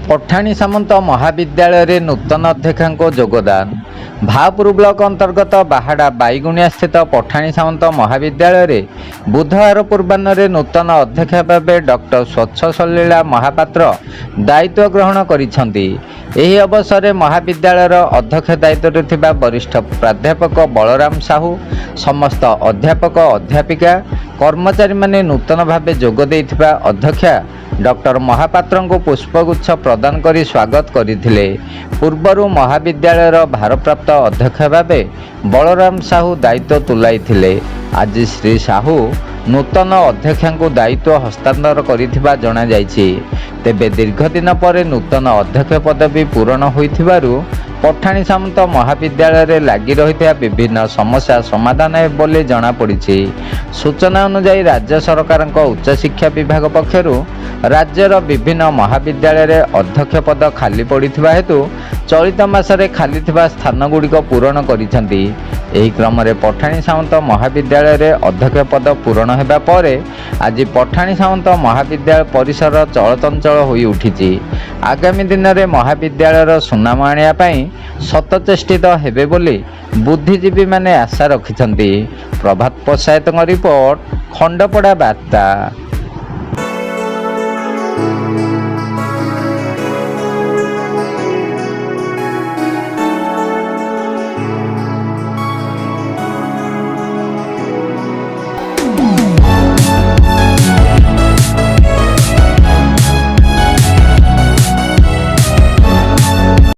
पठाणी सामंत महाविद्यालय नूतन अध्यक्षा योगदान। भापुर ब्लॉक अंतर्गत बाहाड़ा बाईगुणिया स्थित पठाणी सामंत महाविद्यालय बुधवार पूर्वाह्न नूतन अध्यक्षा भाव डॉक्टर स्वच्छ सलीला महापात्र दायित्व ग्रहण करिसेंती। एही अवसर में महाविद्यालय अध्यक्ष दायित्व थिबा वरिष्ठ प्राध्यापक बलराम साहू समस्त अध्यापक अध्यापिका कर्मचारी माने नूतन भाव जोग देइथिबा अध्यक्षा डॉक्टर महापात्र को पुष्पगुच्छ प्रदान करी स्वागत करथिले। पूर्वर महाविद्यालय भारप्राप्त अध्यक्ष भावे बलराम साहू दायित्व तुलाइथिले। आज श्री साहू नूतन अध्यक्षा को दायित्व हस्तांतर करिथिबा जणा जायछि। तेबे दीर्घ दिन पर नूतन अध्यक्ष पदवी पूरण होइथिबारु पठाणी सामंत महाविद्यालय लगी रही विभिन्न समस्या समाधान है बोली जना पड़ी। सूचना अनुसार राज्य सरकार उच्च शिक्षा विभाग पक्षर राज्यर विभिन्न महाविद्यालय अध्यक्ष पद खाली पड़ा हेतु चलित मासरे खाली स्थान गुड़िक पूरण करिसेंती। एही क्रम में पठाणी सामंत महाविद्यालय अध्यक्ष पद पूरण होगा पर आज पठाणी सामंत महाविद्यालय परिसर चलचंचल हो उठी। आगामी दिन में महाविद्यालय सुनाम आने सतचेष्टित हेबे बोली बुद्धिजीवी माने आशा रखिछंती। प्रभात पशायत रिपोर्ट खंडपड़ा वार्ता।